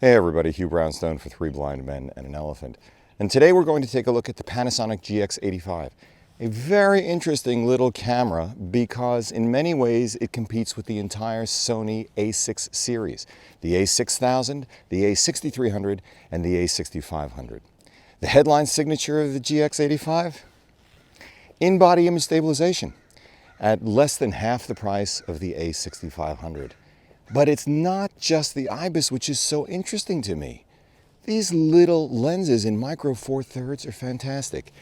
Hey everybody, Hugh Brownstone for Three Blind Men and an Elephant. And today we're going to take a look at the Panasonic GX85. A very interesting little camera because in many ways it competes with the entire Sony A6 series. The A6000, the A6300, and the A6500. The headline signature of the GX85? In-body image stabilization at less than half the price of the A6500. But it's not just the IBIS which is so interesting to me. These little lenses in micro four thirds are fantastic.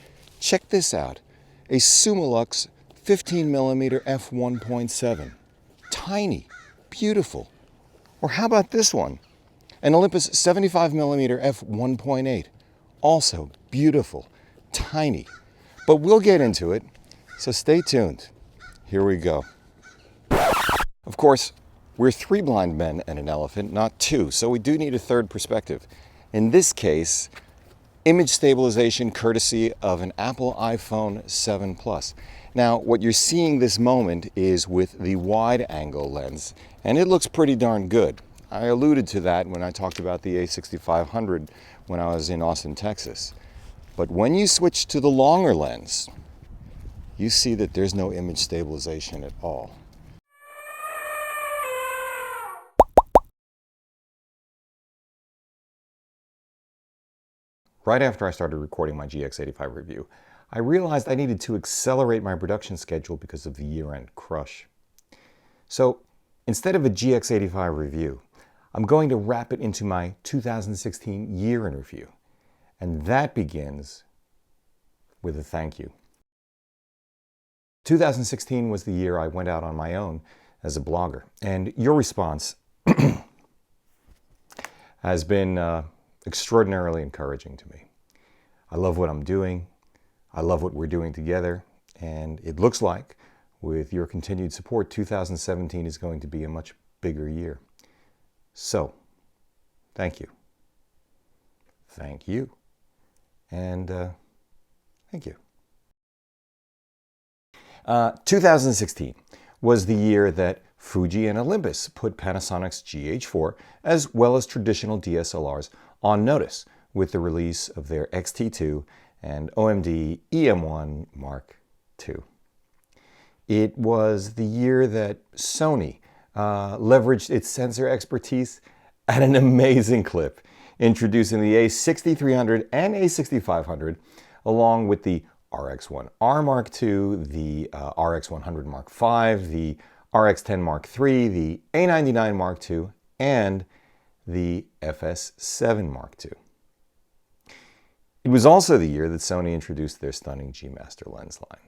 Check this out, a Summilux 15mm f1.7. Tiny, beautiful. Or how about this one? An Olympus 75mm f1.8. Also beautiful, tiny. But we'll get into it, so stay tuned. Here we go. Of course, we're three blind men and an elephant, not two, so we do need a third perspective. In this case, image stabilization courtesy of an Apple iPhone 7 Plus. Now, what you're seeing this moment is with the wide-angle lens, and it looks pretty darn good. I alluded to that when I talked about the A6500 when I was in Austin, Texas. But when you switch to the longer lens, you see that there's no image stabilization at all. Right after I started recording my GX85 review, I realized I needed to accelerate my production schedule because of the year-end crush. So instead of a GX85 review, I'm going to wrap it into my 2016 year in review. And that begins with a thank you. 2016 was the year I went out on my own as a blogger, and your response has been extraordinarily encouraging to me. I love what I'm doing. I love what we're doing together. And it looks like, with your continued support, 2017 is going to be a much bigger year. So, thank you. Thank you. And thank you. 2016 was the year that Fuji and Olympus put Panasonic's GH4, as well as traditional DSLRs, on notice with the release of their X-T2 and OMD EM1 Mark II. It was the year that Sony leveraged its sensor expertise at an amazing clip, introducing the A6300 and A6500, along with the RX1R Mark II, the RX100 Mark V, the RX10 Mark III, the A99 Mark II, and the FS7 Mark II. It was also the year that Sony introduced their stunning G Master lens line.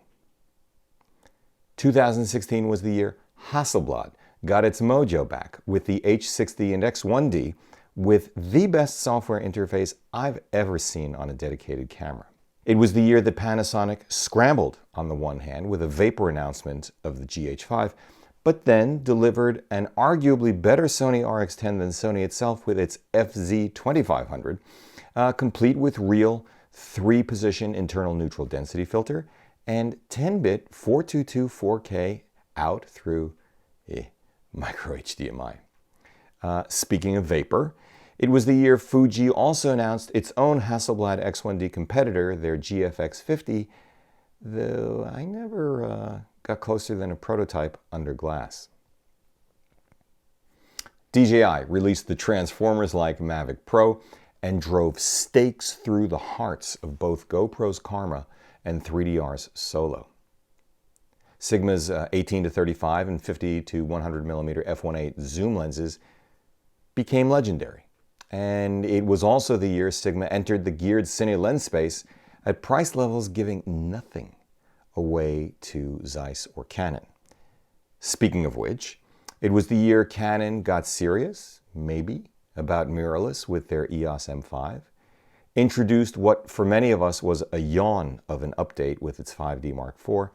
2016 was the year Hasselblad got its mojo back with the H60 and X1D with the best software interface I've ever seen on a dedicated camera. It was the year that Panasonic scrambled on the one hand with a vapor announcement of the GH5, but then delivered an arguably better Sony RX10 than Sony itself with its FZ2500, complete with real 3-position internal neutral density filter and 10-bit 422 4K out through micro HDMI. Speaking of vapor, it was the year Fuji also announced its own Hasselblad X1D competitor, their GFX50, though I never got closer than a prototype under glass. DJI released the Transformers-like Mavic Pro and drove stakes through the hearts of both GoPro's Karma and 3DR's Solo. Sigma's 18-35 and 50-100mm f1.8 zoom lenses became legendary. And it was also the year Sigma entered the geared cine lens space at price levels giving nothing away to Zeiss or Canon. Speaking of which, it was the year Canon got serious, maybe, about mirrorless with their EOS M5, introduced what for many of us was a yawn of an update with its 5D Mark IV,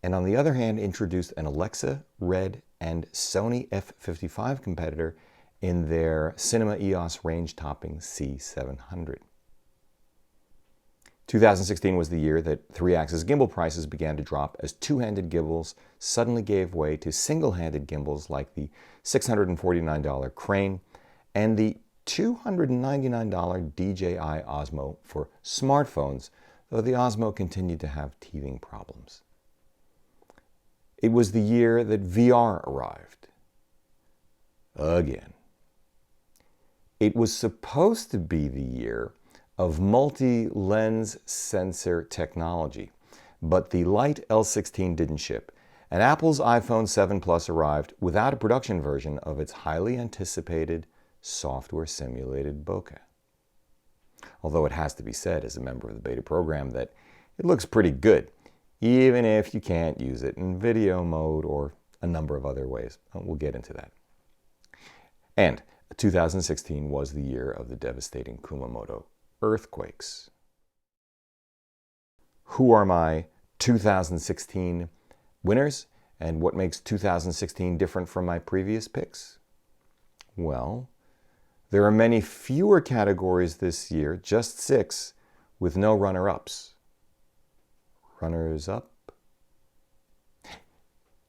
and on the other hand introduced an Alexa, Red, and Sony F55 competitor in their Cinema EOS range-topping C700. 2016 was the year that 3-axis gimbal prices began to drop as two-handed gimbals suddenly gave way to single-handed gimbals like the $649 Crane and the $299 DJI Osmo for smartphones, though the Osmo continued to have teething problems. It was the year that VR arrived. Again. It was supposed to be the year of multi-lens sensor technology, but the light L16 didn't ship, and Apple's iPhone 7 Plus arrived without a production version of its highly anticipated software-simulated bokeh. Although it has to be said as a member of the beta program that it looks pretty good, even if you can't use it in video mode or a number of other ways. We'll get into that. And 2016 was the year of the devastating Kumamoto earthquakes. Who are my 2016 winners, and what makes 2016 different from my previous picks? Well, there are many fewer categories this year, just 6, with no runner-ups. Runners-up?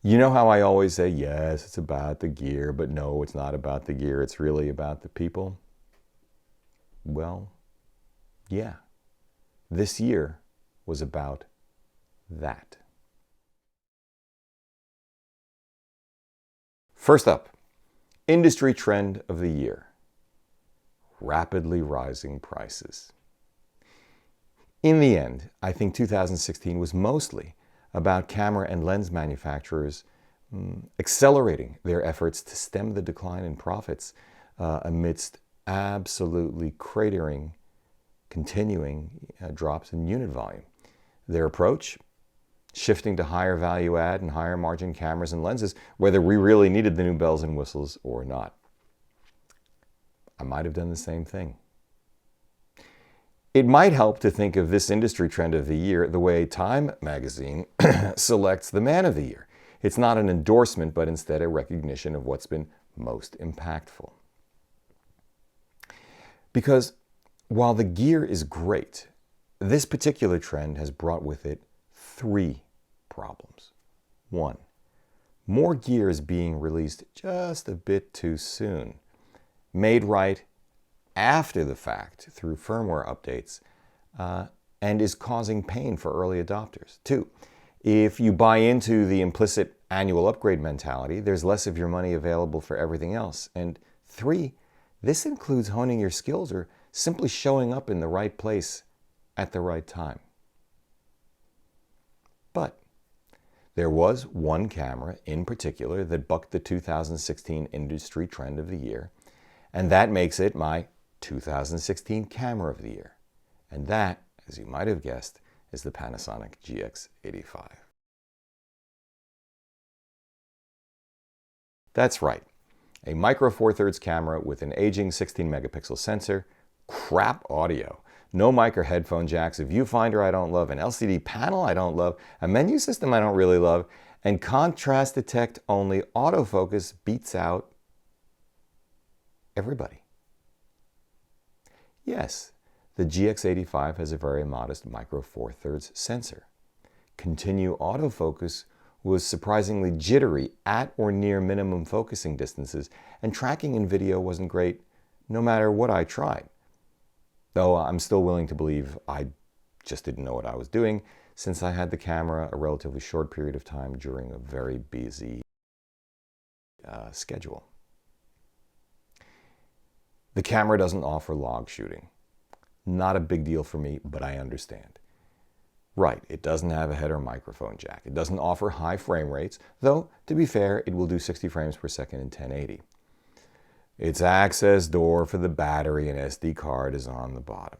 You know how I always say, yes, it's about the gear, but no, it's not about the gear, it's really about the people? Well, yeah, this year was about that. First up, industry trend of the year: rapidly rising prices. In the end, I think 2016 was mostly about camera and lens manufacturers accelerating their efforts to stem the decline in profits amidst absolutely cratering, continuing drops in unit volume. Their approach, shifting to higher value add and higher margin cameras and lenses, whether we really needed the new bells and whistles or not. I might have done the same thing. It might help to think of this industry trend of the year the way Time magazine selects the man of the year. It's not an endorsement, but instead a recognition of what's been most impactful. Because while the gear is great, this particular trend has brought with it 3 problems. 1, more gear is being released just a bit too soon, made right after the fact through firmware updates, and is causing pain for early adopters. 2, if you buy into the implicit annual upgrade mentality, there's less of your money available for everything else. And 3, this includes honing your skills or simply showing up in the right place at the right time. But there was one camera in particular that bucked the 2016 industry trend of the year, and that makes it my 2016 camera of the year. And that, as you might have guessed, is the Panasonic GX85. That's right, a micro Four Thirds camera with an aging 16 megapixel sensor, crap audio, no mic or headphone jacks, a viewfinder I don't love, an LCD panel I don't love, a menu system I don't really love, and contrast detect only autofocus beats out everybody. Yes, the GX85 has a very modest micro Four Thirds sensor. Continue autofocus was surprisingly jittery at or near minimum focusing distances, and tracking in video wasn't great no matter what I tried. Though I'm still willing to believe I just didn't know what I was doing, since I had the camera a relatively short period of time during a very busy schedule. The camera doesn't offer log shooting. Not a big deal for me, but I understand. Right, it doesn't have a head or microphone jack. It doesn't offer high frame rates, though, to be fair, it will do 60 frames per second in 1080. Its access door for the battery and SD card is on the bottom.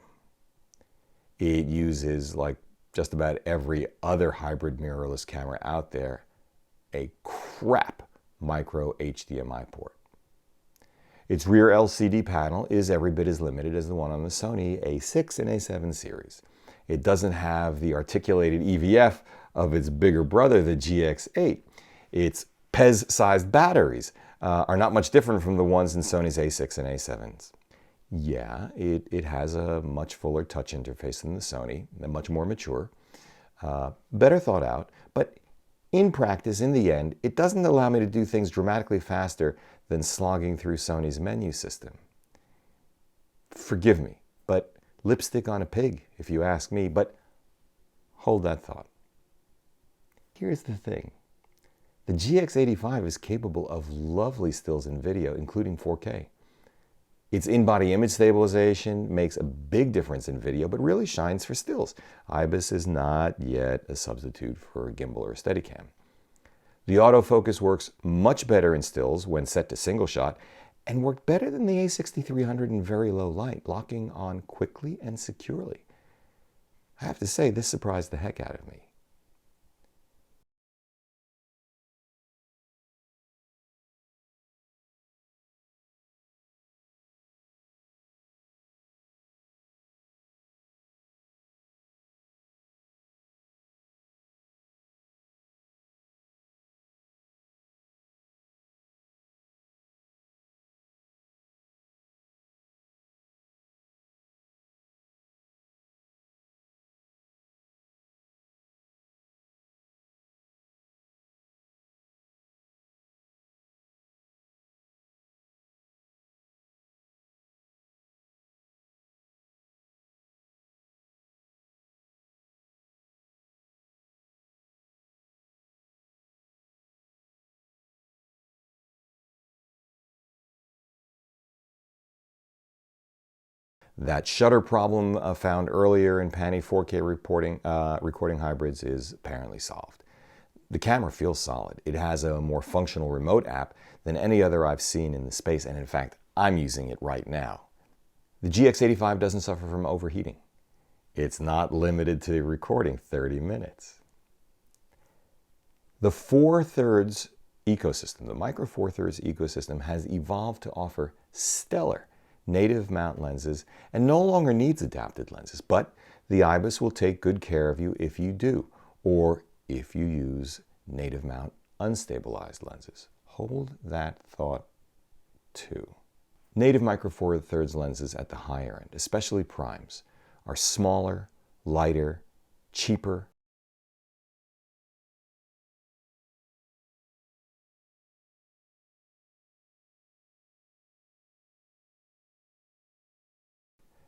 It uses, like just about every other hybrid mirrorless camera out there, a crap micro HDMI port. Its rear LCD panel is every bit as limited as the one on the Sony A6 and A7 series. It doesn't have the articulated EVF of its bigger brother, the GX8. Its PEZ-sized batteries are not much different from the ones in Sony's A6 and A7s. Yeah, it has a much fuller touch interface than the Sony, much more mature, better thought out, but in practice, in the end, it doesn't allow me to do things dramatically faster than slogging through Sony's menu system. Forgive me, but lipstick on a pig, if you ask me, but hold that thought. Here's the thing. The GX85 is capable of lovely stills and video, including 4K. Its in-body image stabilization makes a big difference in video, but really shines for stills. IBIS is not yet a substitute for a gimbal or a Steadicam. The autofocus works much better in stills when set to single shot, and worked better than the A6300 in very low light, locking on quickly and securely. I have to say, this surprised the heck out of me. That shutter problem found earlier in Pani 4K recording hybrids is apparently solved. The camera feels solid. It has a more functional remote app than any other I've seen in the space, and in fact, I'm using it right now. The GX85 doesn't suffer from overheating. It's not limited to recording 30 minutes. The 4/3 ecosystem, the Micro Four Thirds ecosystem, has evolved to offer stellar native mount lenses and no longer needs adapted lenses, but the IBIS will take good care of you if you do, or if you use native mount unstabilized lenses. Hold that thought too. Native Micro Four Thirds lenses at the higher end, especially primes, are smaller, lighter, cheaper,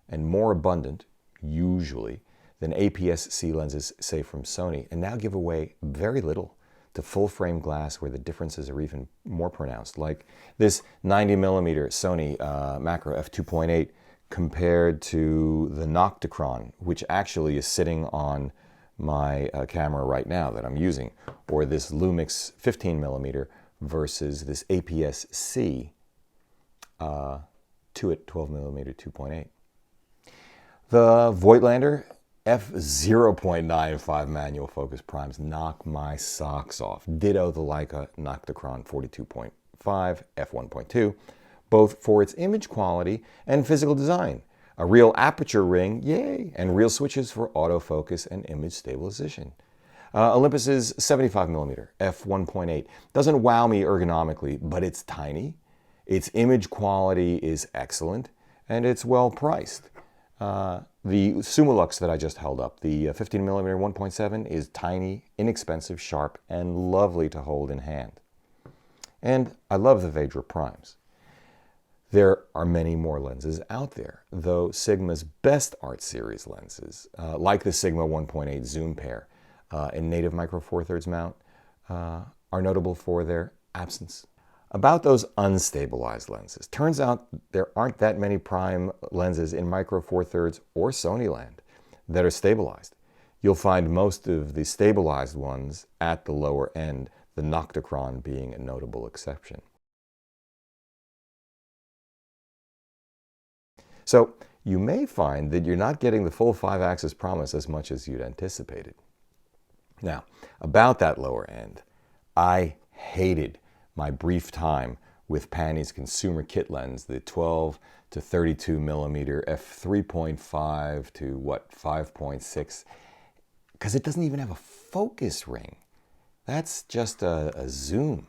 and more abundant, usually, than APS-C lenses, say from Sony, and now give away very little to full-frame glass where the differences are even more pronounced, like this 90mm Sony macro f2.8 compared to the Nocticron, which actually is sitting on my camera right now that I'm using, or this Lumix 15mm versus this APS-C 12mm 2.8. The Voigtlander f0.95 manual focus primes knock my socks off. Ditto the Leica Nocticron 42.5 f1.2, both for its image quality and physical design. A real aperture ring, yay, and real switches for autofocus and image stabilization. Olympus's 75mm f1.8 doesn't wow me ergonomically, but it's tiny, its image quality is excellent, and it's well priced. The Sumilux that I just held up, the 15mm 1.7, is tiny, inexpensive, sharp, and lovely to hold in hand. And I love the Vajra primes. There are many more lenses out there, though Sigma's best art series lenses, like the Sigma 1.8 zoom pair and native Micro Four Thirds mount, are notable for their absence. About those unstabilized lenses, turns out there aren't that many prime lenses in Micro Four Thirds or Sony land that are stabilized. You'll find most of the stabilized ones at the lower end, the Nocticron being a notable exception. So you may find that you're not getting the full 5-axis promise as much as you'd anticipated. Now, about that lower end, I hated my brief time with Pani's consumer kit lens, the 12 to 32mm f3.5 to 5.6, because it doesn't even have a focus ring. That's just a zoom.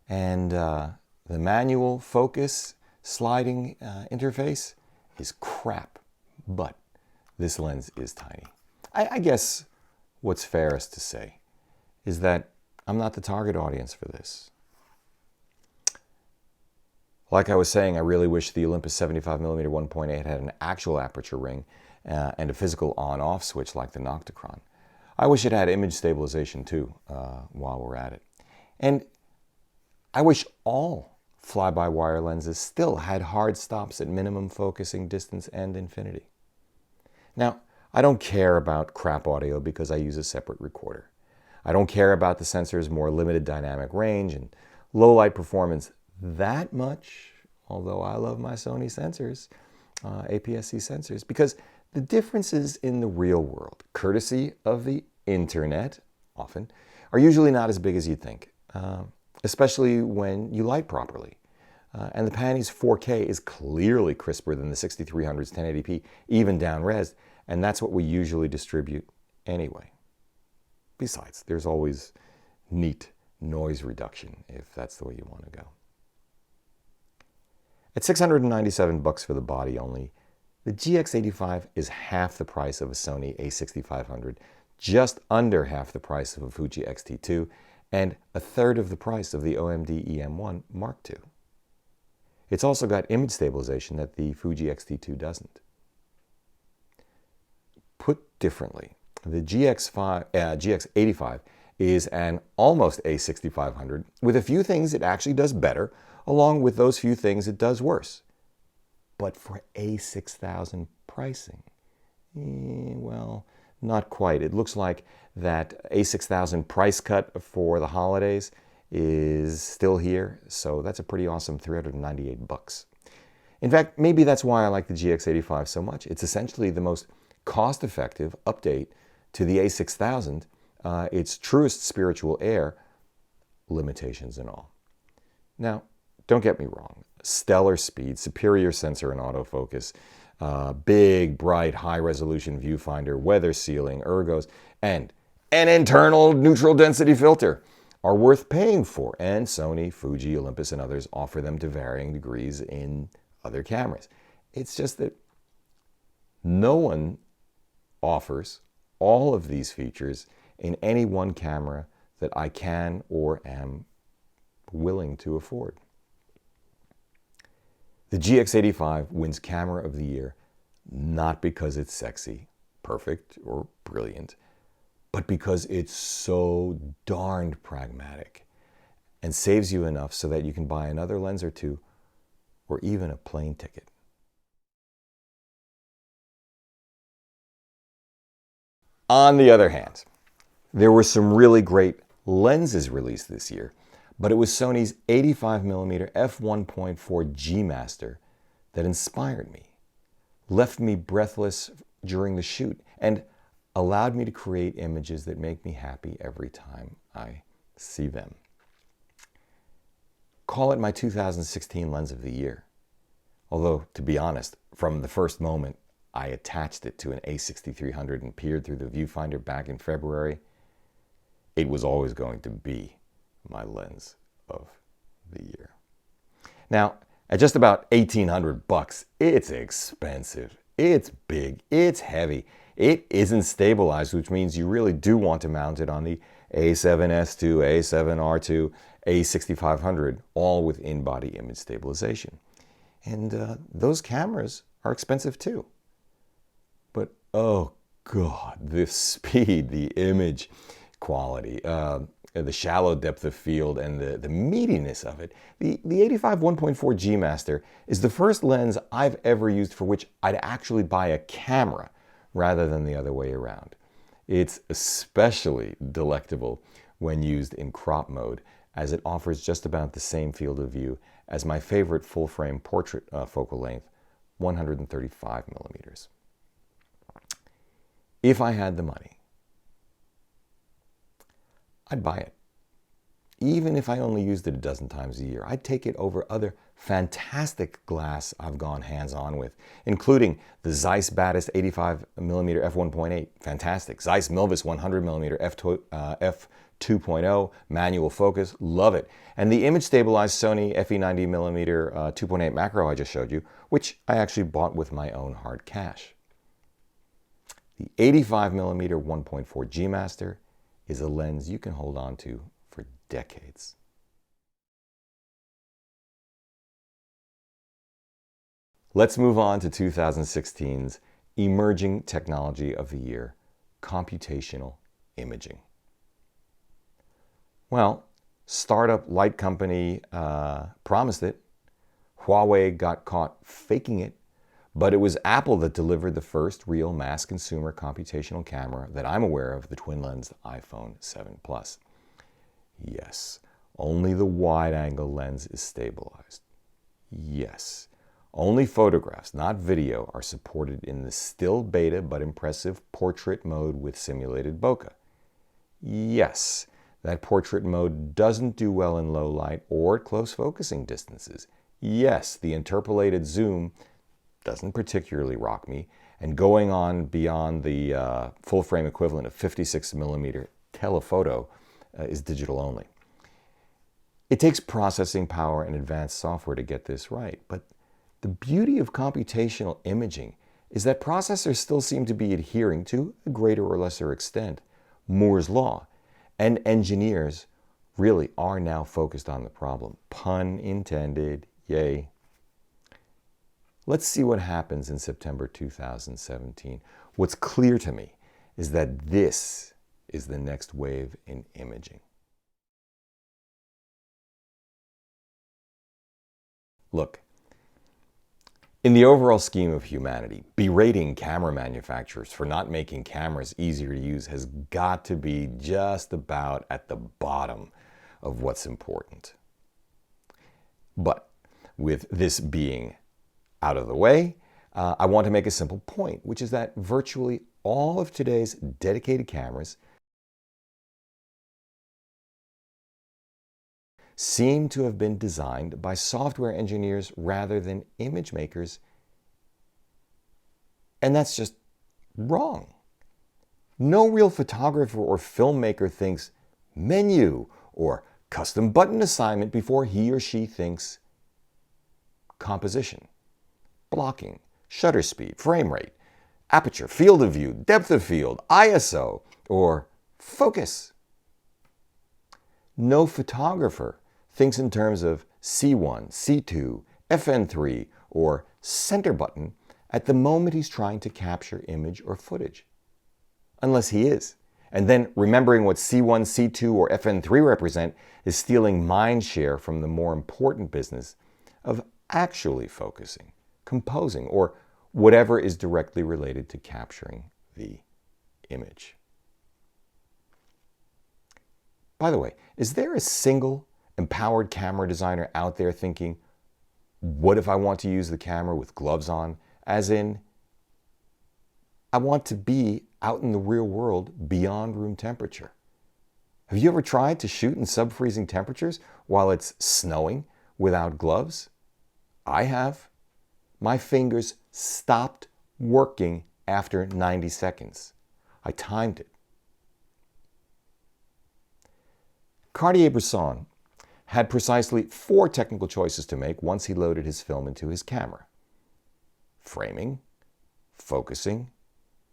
And the manual focus sliding interface is crap, but this lens is tiny. I guess what's fairest to say is that I'm not the target audience for this. Like I was saying, I really wish the Olympus 75mm 1.8 had an actual aperture ring and a physical on-off switch like the Nocticron. I wish it had image stabilization too, while we're at it. And I wish all fly-by-wire lenses still had hard stops at minimum focusing distance and infinity. Now, I don't care about crap audio because I use a separate recorder. I don't care about the sensor's more limited dynamic range and low light performance that much, although I love my Sony sensors, APS-C sensors, because the differences in the real world, courtesy of the internet, often, are usually not as big as you'd think, especially when you light properly. And the Panny's 4K is clearly crisper than the 6300's 1080p, even down-res, and that's what we usually distribute anyway. Besides, there's always neat noise reduction if that's the way you want to go. At $697 for the body only, the GX85 is half the price of a Sony a6500, just under half the price of a Fuji X-T2, and a third of the price of the OMD EM1 Mark II. It's also got image stabilization that the Fuji X-T2 doesn't. Put differently, the GX85 is an almost a6500 with a few things it actually does better, along with those few things it does worse. But for a6000 pricing, well, not quite. It looks like that a6000 price cut for the holidays is still here, so that's a pretty awesome $398. In fact, maybe that's why I like the GX85 so much. It's essentially the most cost-effective update to the a6000, its truest spiritual heir, limitations and all. Now, don't get me wrong. Stellar speed, superior sensor and autofocus, big, bright, high-resolution viewfinder, weather sealing, ergos, and an internal neutral density filter are worth paying for, and Sony, Fuji, Olympus, and others offer them to varying degrees in other cameras. It's just that no one offers all of these features in any one camera that I can or am willing to afford. The GX85 wins Camera of the Year not because it's sexy, perfect, or brilliant, but because it's so darned pragmatic and saves you enough so that you can buy another lens or two or even a plane ticket. On the other hand, there were some really great lenses released this year, but it was Sony's 85mm f1.4 G Master that inspired me, left me breathless during the shoot, and allowed me to create images that make me happy every time I see them. Call it my 2016 Lens of the Year. Although, to be honest, from the first moment I attached it to an a6300 and peered through the viewfinder back in February, it was always going to be my Lens of the Year. Now, at just about $1,800, it's expensive, it's big, it's heavy, it isn't stabilized, which means you really do want to mount it on the A7S2, A7R2, A6500, all with in-body image stabilization. And those cameras are expensive too. But oh God, the speed, the image quality, the shallow depth of field, and the meatiness of it. The 85 1.4 G Master is the first lens I've ever used for which I'd actually buy a camera rather than the other way around. It's especially delectable when used in crop mode, as it offers just about the same field of view as my favorite full-frame portrait focal length, 135 millimeters. If I had the money, I'd buy it. Even if I only used it a dozen times a year, I'd take it over other fantastic glass I've gone hands-on with, including the Zeiss Batis 85mm f1.8, fantastic. Zeiss Milvus 100mm f2.0, manual focus, love it. And the image-stabilized Sony FE 90mm 2.8 macro I just showed you, which I actually bought with my own hard cash. The 85mm 1.4 G Master is a lens you can hold on to for decades. Let's move on to 2016's emerging technology of the year, computational imaging. Well, startup light company promised it. Huawei got caught faking it, but it was Apple that delivered the first real mass consumer computational camera that I'm aware of, the twin-lens iPhone 7 Plus. Yes, only the wide-angle lens is stabilized. Yes, only photographs, not video, are supported in the still beta but impressive portrait mode with simulated bokeh. Yes, that portrait mode doesn't do well in low light or at close focusing distances. Yes, the interpolated zoom doesn't particularly rock me, and going on beyond the full frame equivalent of 56mm telephoto is digital only. It takes processing power and advanced software to get this right, but the beauty of computational imaging is that processors still seem to be adhering to a greater or lesser extent Moore's law, and engineers really are now focused on the problem. Pun intended, yay. Let's see what happens in September 2017. What's clear to me is that this is the next wave in imaging. Look, in the overall scheme of humanity, berating camera manufacturers for not making cameras easier to use has got to be just about at the bottom of what's important. But with this being out of the way, I want to make a simple point, which is that virtually all of today's dedicated cameras seem to have been designed by software engineers rather than image makers, and that's just wrong. No real photographer or filmmaker thinks menu or custom button assignment before he or she thinks composition, blocking, shutter speed, frame rate, aperture, field of view, depth of field, ISO, or focus. No photographer thinks in terms of C1, C2, FN3, or center button at the moment he's trying to capture image or footage. Unless he is. And then remembering what C1, C2, or FN3 represent is stealing mind share from the more important business of actually focusing, composing, or whatever is directly related to capturing the image. By the way, is there a single empowered camera designer out there thinking, what if I want to use the camera with gloves on? As in, I want to be out in the real world beyond room temperature. Have you ever tried to shoot in sub-freezing temperatures while it's snowing without gloves? I have. My fingers stopped working after 90 seconds. I timed it. Cartier-Bresson had precisely 4 technical choices to make once he loaded his film into his camera: framing, focusing,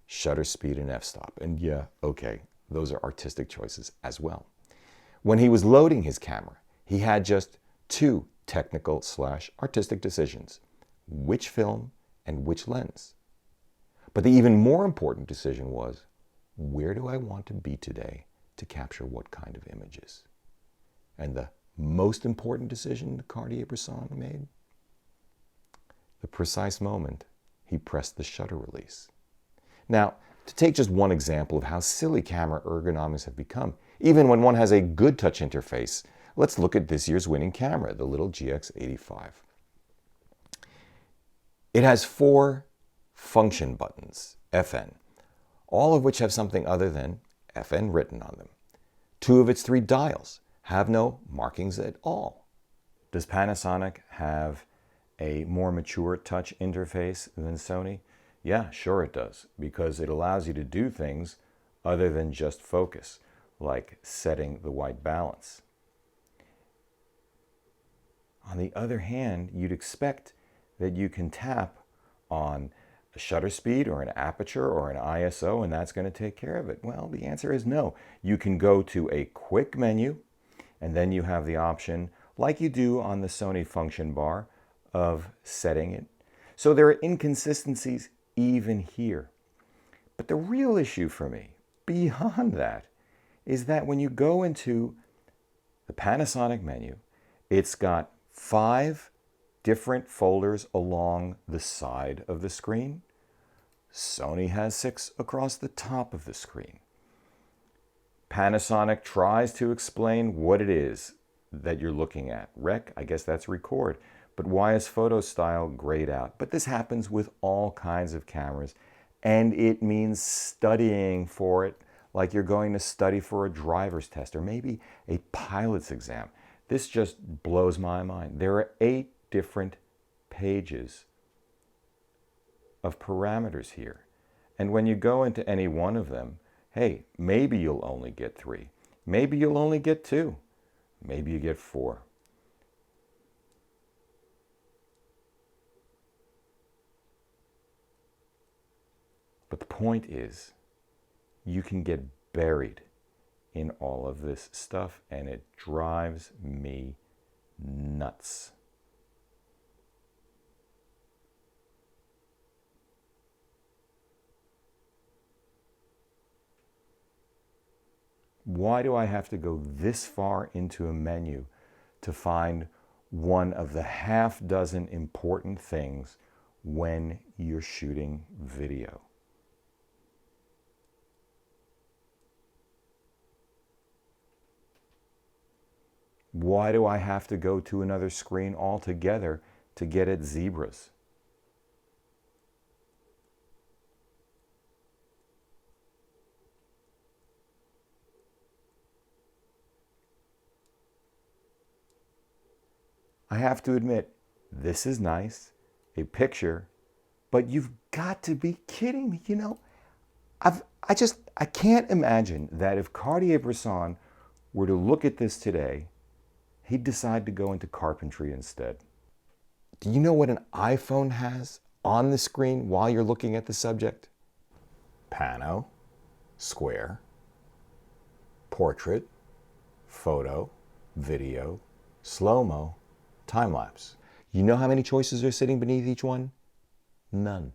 shutter speed, and f-stop. And yeah, okay, those are artistic choices as well. When he was loading his camera, he had just 2 technical/artistic decisions: which film and which lens. But the even more important decision was, where do I want to be today to capture what kind of images? And the most important decision Cartier-Bresson made? The precise moment he pressed the shutter release. Now, to take just one example of how silly camera ergonomics have become, even when one has a good touch interface, let's look at this year's winning camera, the little GX85. It has 4 function buttons, FN, all of which have something other than FN written on them. 2 of its 3 dials have no markings at all. Does Panasonic have a more mature touch interface than Sony? Yeah, sure it does, because it allows you to do things other than just focus, like setting the white balance. On the other hand, you'd expect that you can tap on a shutter speed or an aperture or an ISO and that's going to take care of it. Well, the answer is no. You can go to a quick menu and then you have the option, like you do on the Sony function bar, of setting it. So there are inconsistencies even here. But the real issue for me, beyond that, is that when you go into the Panasonic menu, it's got 5 different folders along the side of the screen. Sony has 6 across the top of the screen. Panasonic tries to explain what it is that you're looking at. Rec, I guess that's record. But why is photo style grayed out? But this happens with all kinds of cameras, and it means studying for it like you're going to study for a driver's test or maybe a pilot's exam. This just blows my mind. There are 8 different pages of parameters here. And when you go into any one of them, hey, maybe you'll only get 3. Maybe you'll only get 2. Maybe you get 4. But the point is, you can get buried in all of this stuff, and it drives me nuts. Why do I have to go this far into a menu to find one of the half dozen important things when you're shooting video? Why do I have to go to another screen altogether to get at zebras? I have to admit, this is nice, a picture, but you've got to be kidding me. You know, I can't imagine that if Cartier-Bresson were to look at this today, he'd decide to go into carpentry instead. Do you know what an iPhone has on the screen while you're looking at the subject? Pano, square, portrait, photo, video, slow-mo, time-lapse. You know how many choices are sitting beneath each one? None.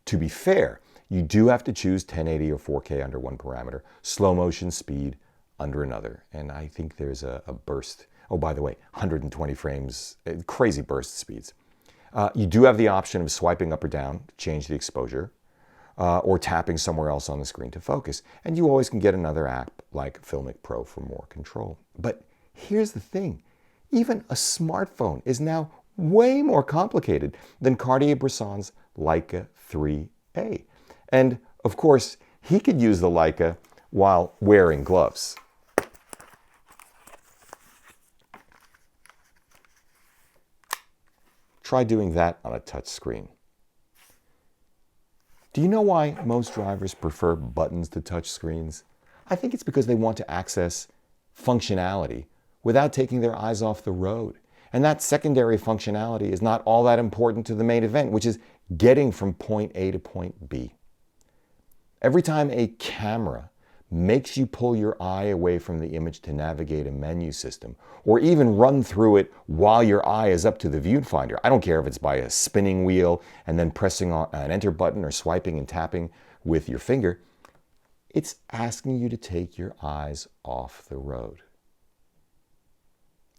To be fair, you do have to choose 1080 or 4K under one parameter, slow motion speed under another. And I think there's a burst. Oh, by the way, 120 frames, crazy burst speeds. You do have the option of swiping up or down to change the exposure, or tapping somewhere else on the screen to focus. And you always can get another app like Filmic Pro for more control. But here's the thing. Even a smartphone is now way more complicated than Cartier-Bresson's Leica 3A. And of course, he could use the Leica while wearing gloves. Try doing that on a touch screen. Do you know why most drivers prefer buttons to touch screens? I think it's because they want to access functionality without taking their eyes off the road. And that secondary functionality is not all that important to the main event, which is getting from point A to point B. Every time a camera makes you pull your eye away from the image to navigate a menu system, or even run through it while your eye is up to the viewfinder, I don't care if it's by a spinning wheel and then pressing on an enter button or swiping and tapping with your finger, it's asking you to take your eyes off the road.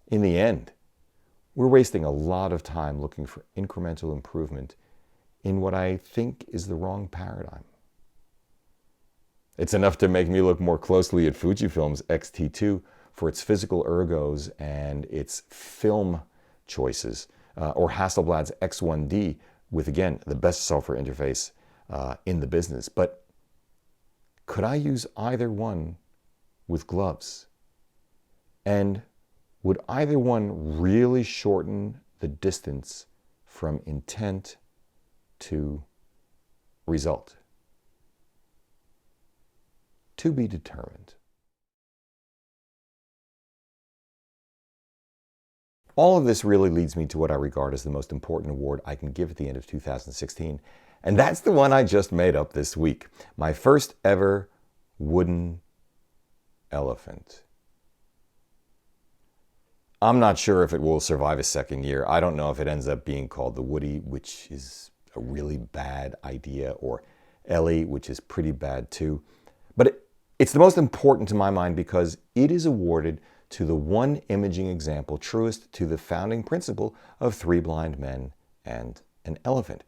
In the end, we're wasting a lot of time looking for incremental improvement in what I think is the wrong paradigm. It's enough to make me look more closely at Fujifilm's X-T2 for its physical ergos and its film choices, or Hasselblad's X1D with, again, the best software interface in the business. But could I use either one with gloves? And would either one really shorten the distance from intent to result? To be determined. All of this really leads me to what I regard as the most important award I can give at the end of 2016, and that's the one I just made up this week. My first ever wooden elephant. I'm not sure if it will survive a second year. I don't know if it ends up being called the Woody, which is a really bad idea, or Ellie, which is pretty bad too. But it's the most important to my mind because it is awarded to the one imaging example truest to the founding principle of three blind men and an elephant.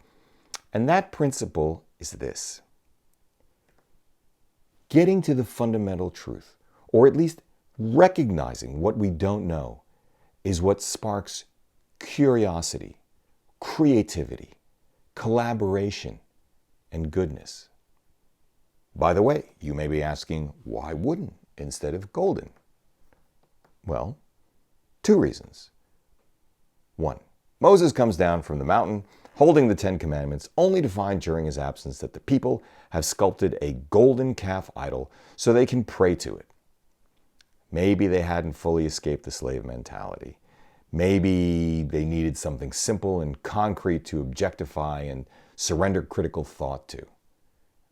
And that principle is this: getting to the fundamental truth, or at least recognizing what we don't know, is what sparks curiosity, creativity, collaboration, and goodness. By the way, you may be asking, why wooden instead of golden? Well, two reasons. One, Moses comes down from the mountain holding the Ten Commandments, only to find during his absence that the people have sculpted a golden calf idol so they can pray to it. Maybe they hadn't fully escaped the slave mentality. Maybe they needed something simple and concrete to objectify and surrender critical thought to.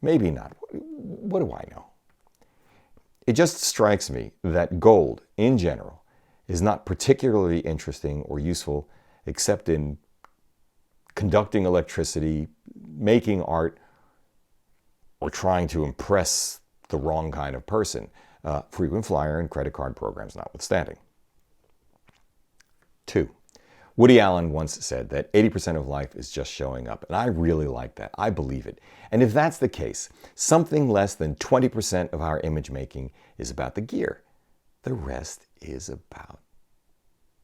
Maybe not. What do I know? It just strikes me that gold, in general, is not particularly interesting or useful except in conducting electricity, making art, or trying to impress the wrong kind of person. Frequent flyer and credit card programs notwithstanding. 2. Woody Allen once said that 80% of life is just showing up, and I really like that. I believe it. And if that's the case, something less than 20% of our image making is about the gear. The rest is about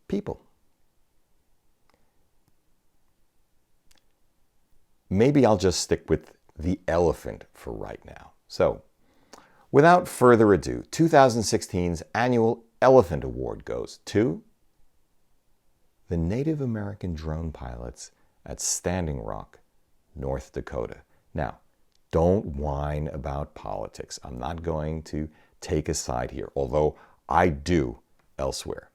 people. Maybe I'll just stick with the elephant for right now. So, without further ado, 2016's annual Elephant Award goes to the Native American drone pilots at Standing Rock, North Dakota. Now, don't whine about politics. I'm not going to take a side here, although I do elsewhere.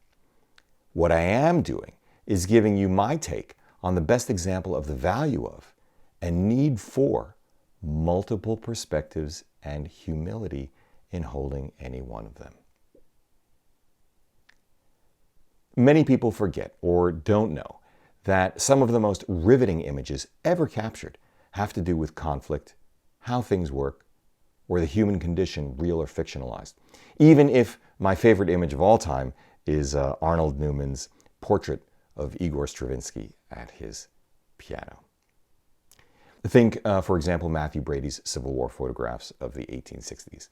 What I am doing is giving you my take on the best example of the value of and need for multiple perspectives and humility in holding any one of them. Many people forget or don't know that some of the most riveting images ever captured have to do with conflict, how things work, or the human condition, real or fictionalized. Even if my favorite image of all time is Arnold Newman's portrait of Igor Stravinsky at his piano. Think, for example, Matthew Brady's Civil War photographs of the 1860s,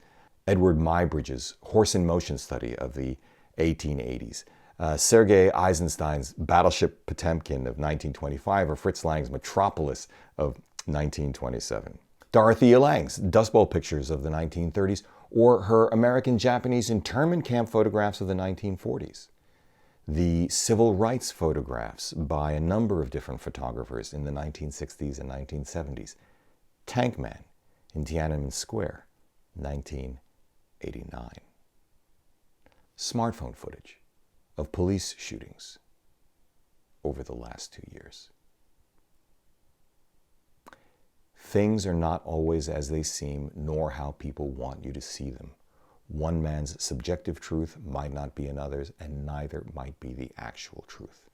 Edward Muybridge's Horse in Motion study of the 1880s, Sergei Eisenstein's Battleship Potemkin of 1925, or Fritz Lang's Metropolis of 1927. Dorothea Lange's Dust Bowl pictures of the 1930s, or her American-Japanese internment camp photographs of the 1940s. The civil rights photographs by a number of different photographers in the 1960s and 1970s. Tank Man in Tiananmen Square, 1989. Smartphone footage of police shootings over the last 2 years. Things are not always as they seem, nor how people want you to see them. One man's subjective truth might not be another's, and neither might be the actual truth.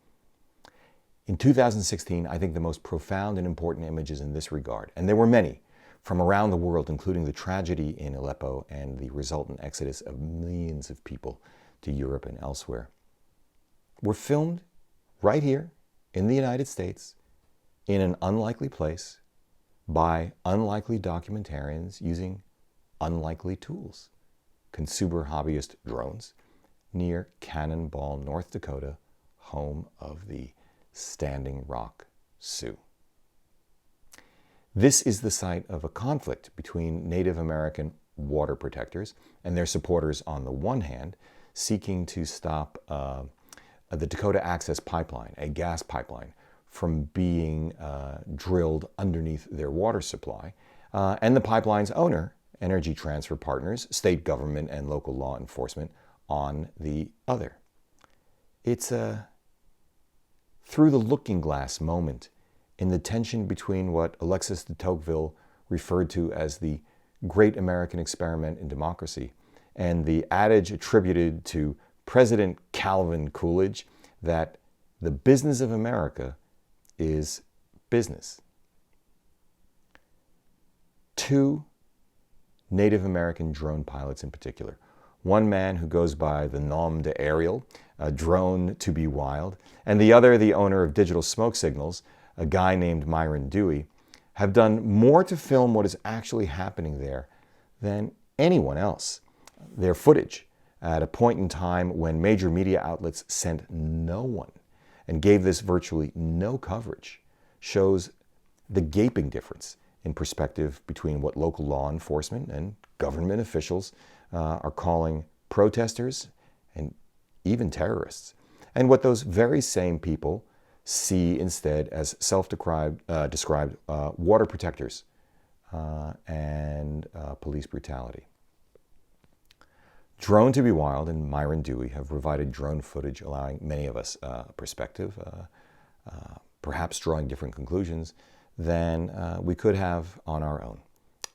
In 2016, I think the most profound and important images in this regard, and there were many, from around the world, including the tragedy in Aleppo and the resultant exodus of millions of people to Europe and elsewhere, were filmed right here in the United States, in an unlikely place, by unlikely documentarians using unlikely tools. Consumer hobbyist drones near Cannonball, North Dakota, home of the Standing Rock Sioux. This is the site of a conflict between Native American water protectors and their supporters on the one hand, seeking to stop the Dakota Access Pipeline, a gas pipeline, from being drilled underneath their water supply, and the pipeline's owner, Energy Transfer Partners, state government and local law enforcement on the other. It's a through the looking glass moment in the tension between what Alexis de Tocqueville referred to as the great American experiment in democracy and the adage attributed to President Calvin Coolidge that the business of America is business. 2 Native American drone pilots in particular. One man who goes by the nom de Ariel, a drone to be wild, and the other, the owner of Digital Smoke Signals, a guy named Myron Dewey, have done more to film what is actually happening there than anyone else. Their footage, at a point in time when major media outlets sent no one and gave this virtually no coverage, shows the gaping difference in perspective between what local law enforcement and government officials are calling protesters and even terrorists, and what those very same people see instead as self-described water protectors and police brutality. Drone to be Wild and Myron Dewey have provided drone footage allowing many of us a perspective, perhaps drawing different conclusions than we could have on our own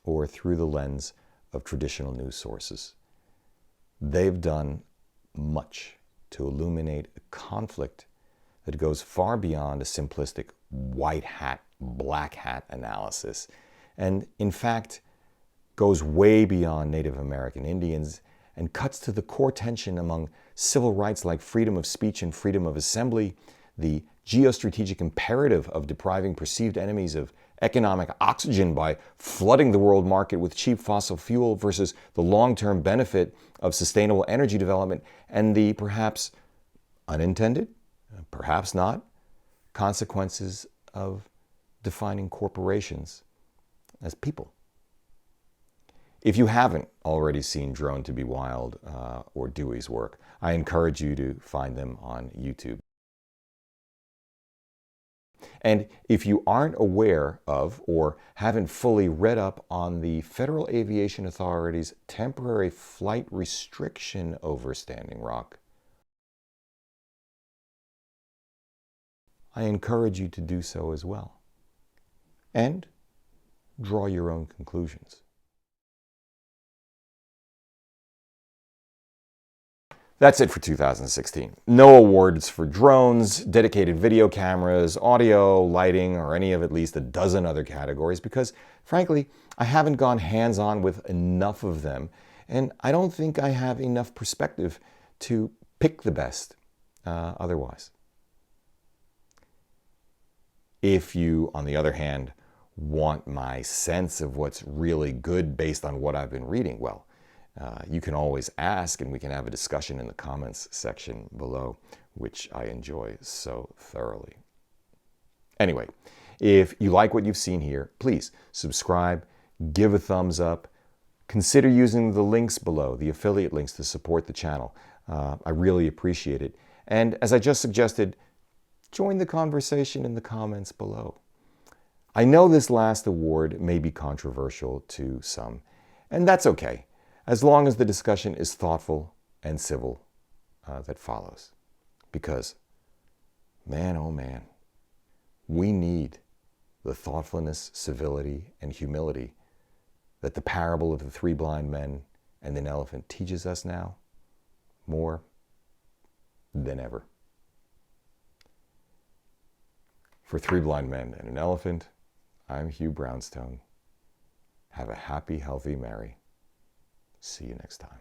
or through the lens of traditional news sources. They've done much to illuminate a conflict that goes far beyond a simplistic white hat, black hat analysis, and in fact goes way beyond Native American Indians and cuts to the core tension among civil rights like freedom of speech and freedom of assembly, the geostrategic imperative of depriving perceived enemies of economic oxygen by flooding the world market with cheap fossil fuel versus the long-term benefit of sustainable energy development, and the perhaps unintended, perhaps not, consequences of defining corporations as people. If you haven't already seen Drone to be Wild or Dewey's work, I encourage you to find them on YouTube. And if you aren't aware of or haven't fully read up on the Federal Aviation Authority's temporary flight restriction over Standing Rock, I encourage you to do so as well. And draw your own conclusions. That's it for 2016. No awards for drones, dedicated video cameras, audio, lighting, or any of at least a dozen other categories because, frankly, I haven't gone hands-on with enough of them, and I don't think I have enough perspective to pick the best otherwise. If you, on the other hand, want my sense of what's really good based on what I've been reading, well, you can always ask and we can have a discussion in the comments section below, which I enjoy so thoroughly. Anyway, if you like what you've seen here, please subscribe, give a thumbs up, consider using the links below, the affiliate links to support the channel. I really appreciate it. And as I just suggested, join the conversation in the comments below. I know this last award may be controversial to some, and that's okay, as long as the discussion is thoughtful and civil that follows. Because, man, oh man, we need the thoughtfulness, civility, and humility that the parable of the 3 blind men and an elephant teaches us now more than ever. For 3 blind men and an elephant, I'm Hugh Brownstone. Have a happy, healthy, merry. See you next time.